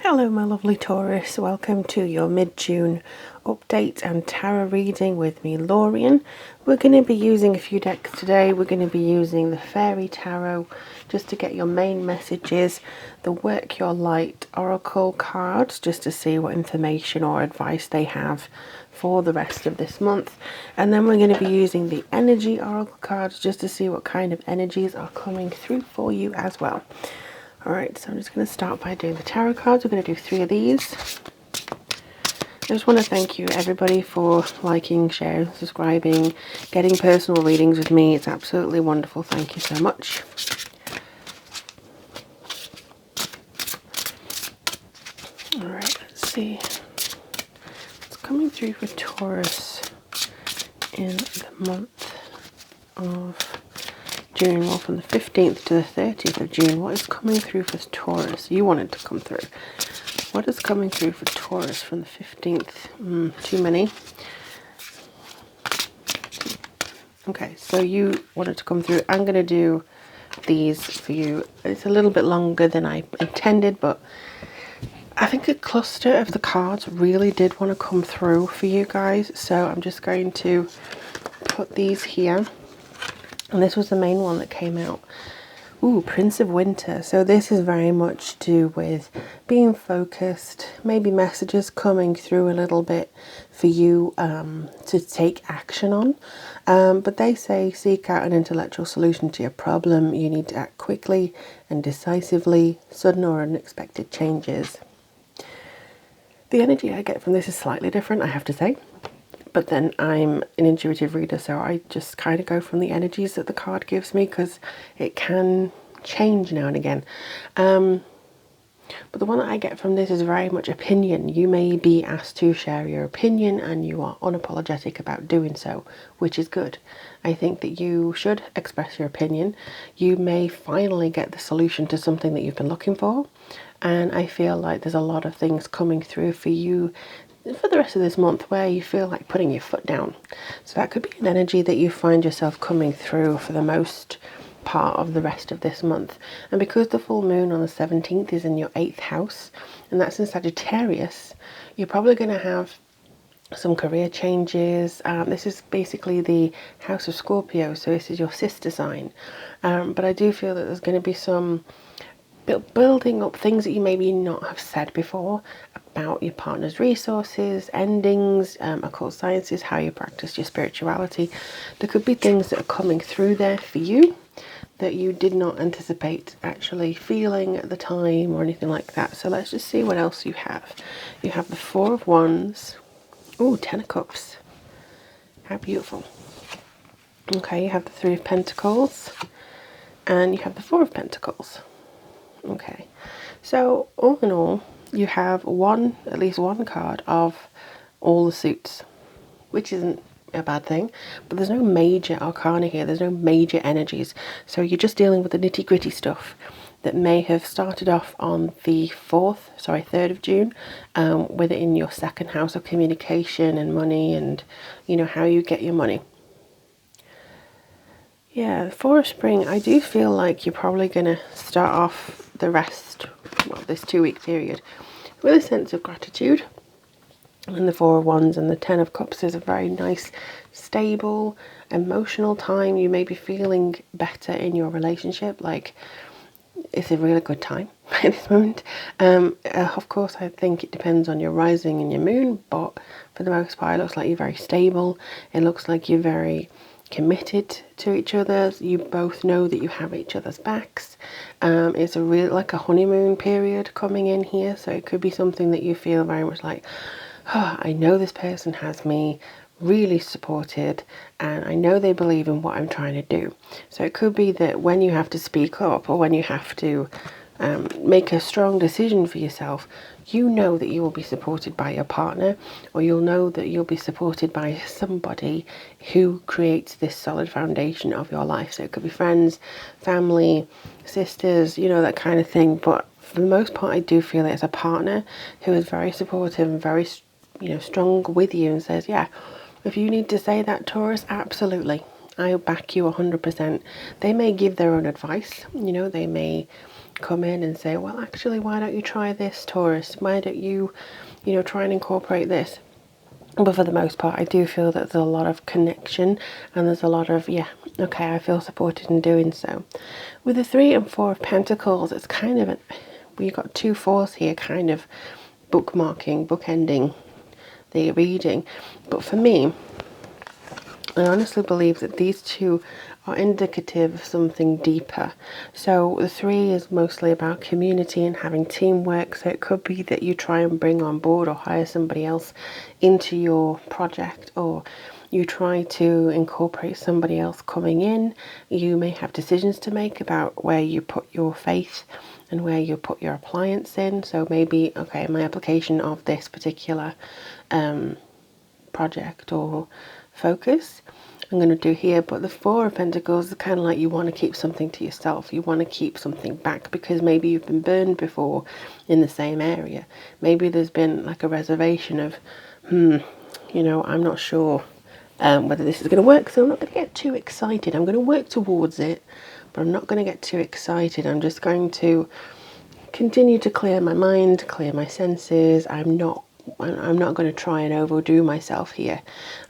Hello my lovely Taurus, welcome to your mid-June update and tarot reading with me, Lorien. We're going to be using a few decks today. We're going to be using the Fairy Tarot just to get your main messages, the Work Your Light Oracle cards just to see what information or advice they have for the rest of this month. And then we're going to be using the Energy Oracle cards just to see what kind of energies are coming through for you as well. Alright, so I'm just going to start by doing the tarot cards. We're going to do 3 of these. I just want to thank you everybody for liking, sharing, subscribing, getting personal readings with me. It's absolutely wonderful. Thank you so much. Alright, let's see. It's coming through for Taurus in the month of June, well, from the 15th to the 30th of June. What is coming through for Taurus? You wanted to come through. What is coming through for Taurus from the 15th? Too many. Okay, so you wanted to come through. I'm going to do these for you. It's a little bit longer than I intended, but I think a cluster of the cards really did want to come through for you guys. So I'm just going to put these here. And this was the main one that came out. Ooh, Prince of Winter. So this is very much to do with being focused, maybe messages coming through a little bit for you to take action on. But they say seek out an intellectual solution to your problem. You need to act quickly and decisively, sudden or unexpected changes. The energy I get from this is slightly different, I have to say. But then I'm an intuitive reader, so I just kind of go from the energies that the card gives me because it can change now and again. But the one that I get from this is very much opinion. You may be asked to share your opinion and you are unapologetic about doing so, which is good. I think that you should express your opinion. You may finally get the solution to something that you've been looking for. And I feel like there's a lot of things coming through for you for the rest of this month where you feel like putting your foot down. So that could be an energy that you find yourself coming through for the most part of the rest of this month. And because the full moon on the 17th is in your 8th house, and that's in Sagittarius, you're probably going to have some career changes. This is basically the house of Scorpio, so this is your sister sign. But I do feel that there's going to be some building up things that you maybe not have said before about your partner's resources, endings, occult sciences, how you practice your spirituality. There could be things that are coming through there for you that you did not anticipate actually feeling at the time or anything like that. So let's just see what else you have. You have the 4 of Wands. Ooh, 10 of Cups. How beautiful. Okay, you have the 3 of Pentacles and you have the 4 of Pentacles. Okay, so all in all, you have at least one card of all the suits, which isn't a bad thing, but there's no major arcana here, there's no major energies, so you're just dealing with the nitty-gritty stuff that may have started off on the 3rd of June, with it in your 2nd house of communication and money and, you know, how you get your money. Yeah, for a spring, I do feel like you're probably going to start off the rest of this 2-week period with a sense of gratitude. And the 4 of Wands and the 10 of Cups is a very nice, stable, emotional time. You may be feeling better in your relationship, like it's a really good time at this moment. Of course, I think it depends on your rising and your moon, but for the most part, it looks like you're very stable. It looks like you're very committed to each other. You both know that you have each other's backs. It's a real, like a honeymoon period coming in here, so it could be something that you feel very much like, oh, I know this person has me really supported and I know they believe in what I'm trying to do. So it could be that when you have to speak up or when you have to make a strong decision for yourself, you know that you will be supported by your partner, or you'll know that you'll be supported by somebody who creates this solid foundation of your life. So it could be friends, family, sisters, you know, that kind of thing. But for the most part, I do feel it's a partner who is very supportive and very, you know, strong with you and says, yeah, if you need to say that, Taurus, absolutely, I'll back you 100%. They may give their own advice, you know, they may come in and say, well, actually, why don't you try this, Taurus? Why don't you, try and incorporate this? But for the most part, I do feel that there's a lot of connection and there's a lot of, yeah, okay, I feel supported in doing so. With the 3 and 4 of Pentacles, it's kind of, we've got 2 4s here, kind of bookending the reading. But for me, I honestly believe that these 2 are indicative of something deeper. So the 3 is mostly about community and having teamwork. So it could be that you try and bring on board or hire somebody else into your project, or you try to incorporate somebody else coming in. You may have decisions to make about where you put your faith and where you put your appliance in. So maybe, okay, my application of this particular project or focus I'm going to do here. But the 4 of Pentacles is kind of like you want to keep something to yourself. You want to keep something back because maybe you've been burned before in the same area. Maybe there's been like a reservation of, I'm not sure whether this is going to work, so I'm not going to get too excited. I'm going to work towards it, but I'm not going to get too excited. I'm just going to continue to clear my mind, clear my senses. I'm not going to try and overdo myself here.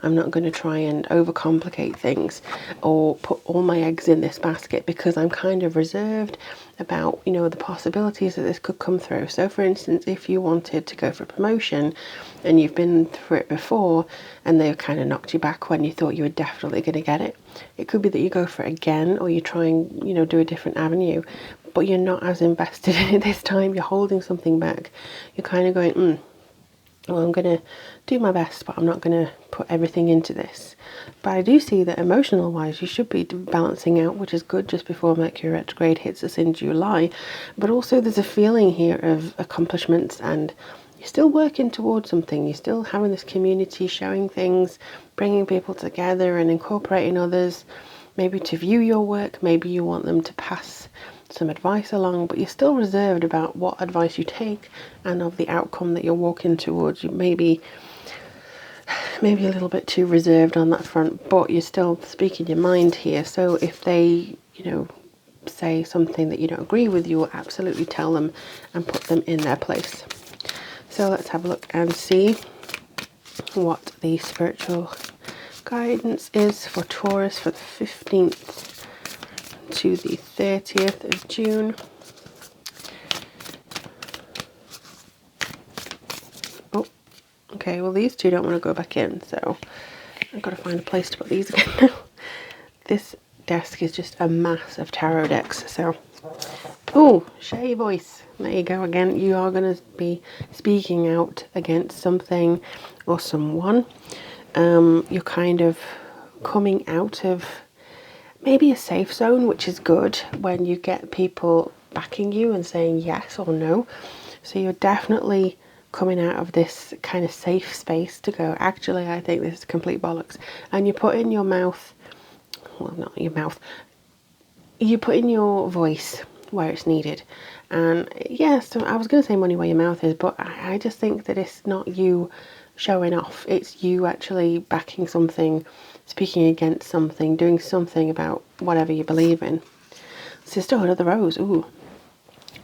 I'm not going to try and overcomplicate things or put all my eggs in this basket, because I'm kind of reserved about, the possibilities that this could come through. So for instance, if you wanted to go for a promotion and you've been through it before and they've kind of knocked you back when you thought you were definitely going to get it, it could be that you go for it again, or you try and, do a different avenue, but you're not as invested in it this time. You're holding something back. You're kind of going, well, I'm going to do my best, but I'm not going to put everything into this. But I do see that emotional wise, you should be balancing out, which is good, just before Mercury retrograde hits us in July. But also there's a feeling here of accomplishments, and you're still working towards something. You're still having this community, showing things, bringing people together and incorporating others, maybe to view your work. Maybe you want them to pass some advice along, but you're still reserved about what advice you take and of the outcome that you're walking towards. You maybe a little bit too reserved on that front, but you're still speaking your mind here. So if they, say something that you don't agree with, you will absolutely tell them and put them in their place. So let's have a look and see what the spiritual guidance is for Taurus for the 15th to the 30th of June. Oh, okay, well these 2 don't want to go back in, so I've got to find a place to put these again now. This desk is just a mass of tarot decks, so... Oh, share your voice. There you go again. You are going to be speaking out against something or someone. You're kind of coming out of maybe a safe zone, which is good when you get people backing you and saying yes or no. So you're definitely coming out of this kind of safe space to go, actually, I think this is complete bollocks. And you put in your mouth, well, not your mouth, you put in your voice where it's needed. And yes, so I was going to say money where your mouth is, but I just think that it's not you showing off. It's you actually backing something, speaking against something, doing something about whatever you believe in. Sisterhood of the Rose. Ooh,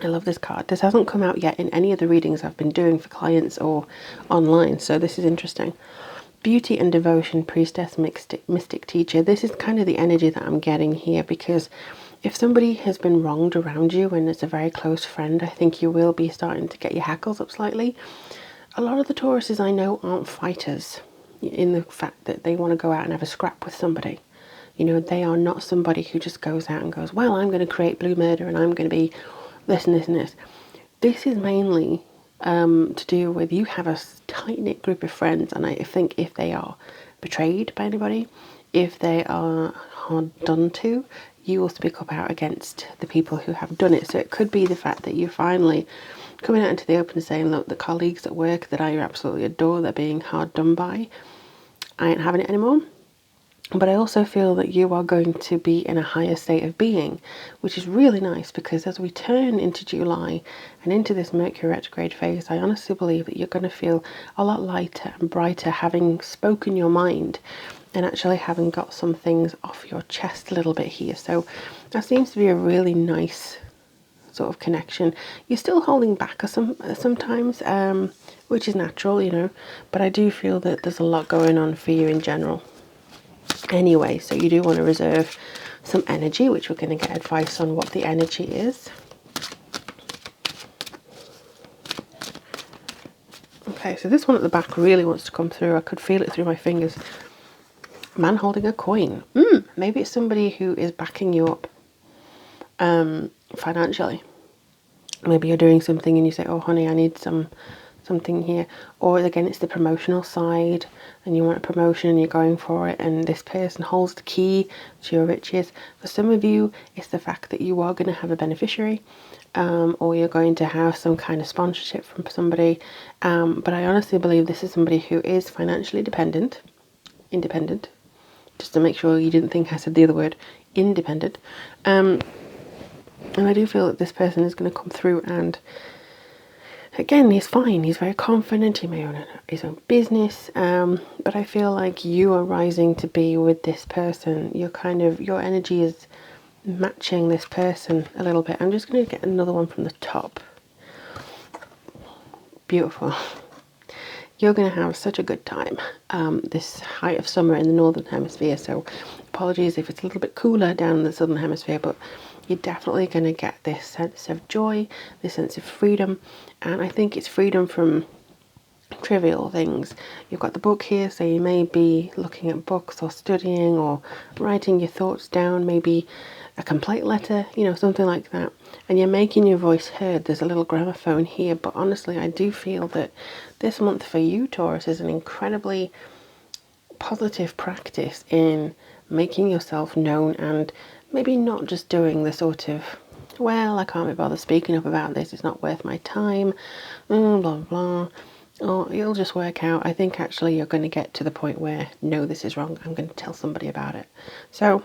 I love this card. This hasn't come out yet in any of the readings I've been doing for clients or online, so this is interesting. Beauty and Devotion, Priestess, Mystic Teacher. This is kind of the energy that I'm getting here, because if somebody has been wronged around you and it's a very close friend, I think you will be starting to get your hackles up slightly. A lot of the Tauruses I know aren't fighters, in the fact that they want to go out and have a scrap with somebody. They are not somebody who just goes out and goes, well, I'm going to create blue murder and I'm going to be this and this and this. This is mainly to do with, you have a tight-knit group of friends, and I think if they are betrayed by anybody, if they are hard done to, you will speak up out against the people who have done it. So it could be the fact that you're finally coming out into the open and saying, look, the colleagues at work that I absolutely adore, they're being hard done by. I ain't having it anymore. But I also feel that you are going to be in a higher state of being, which is really nice, because as we turn into July and into this Mercury retrograde phase, I honestly believe that you're going to feel a lot lighter and brighter, having spoken your mind and actually having got some things off your chest a little bit here. So that seems to be a really nice sort of connection. You're still holding back sometimes, which is natural, you know, but I do feel that there's a lot going on for you in general. Anyway, so you do want to reserve some energy, which we're going to get advice on what the energy is. Okay, so this one at the back really wants to come through. I could feel it through my fingers. Man holding a coin. Maybe it's somebody who is backing you up financially. Maybe you're doing something and you say, oh honey, I need something here. Or again, it's the promotional side and you want a promotion and you're going for it, and this person holds the key to your riches. For some of you, it's the fact that you are going to have a beneficiary, or you're going to have some kind of sponsorship from somebody. But I honestly believe this is somebody who is financially independent, just to make sure you didn't think I said the other word, independent. And I do feel that this person is going to come through, and again, he's fine. He's very confident. He may own his own business. But I feel like you are rising to be with this person. Your energy is matching this person a little bit. I'm just going to get another one from the top. Beautiful. You're going to have such a good time this height of summer in the northern hemisphere. So apologies if it's a little bit cooler down in the southern hemisphere, but you're definitely going to get this sense of joy, this sense of freedom. And I think it's freedom from trivial things. You've got the book here, so you may be looking at books or studying or writing your thoughts down, maybe a complaint letter, you know, something like that. And you're making your voice heard. There's a little gramophone here, but honestly, I do feel that this month for you, Taurus, is an incredibly positive practice in making yourself known, and maybe not just doing the sort of, well, I can't be bothered speaking up about this, it's not worth my time, blah, blah, blah. Or it'll just work out. I think actually you're going to get to the point where, no, this is wrong, I'm going to tell somebody about it. So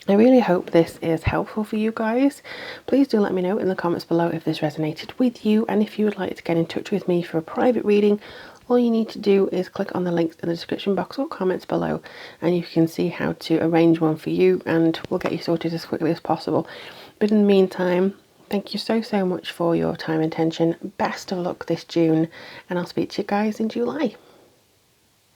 I really hope this is helpful for you guys. Please do let me know in the comments below if this resonated with you, and if you would like to get in touch with me for a private reading, all you need to do is click on the links in the description box or comments below, and you can see how to arrange one for you, and we'll get you sorted as quickly as possible. But in the meantime, thank you so much for your time and attention. Best of luck this June, and I'll speak to you guys in July.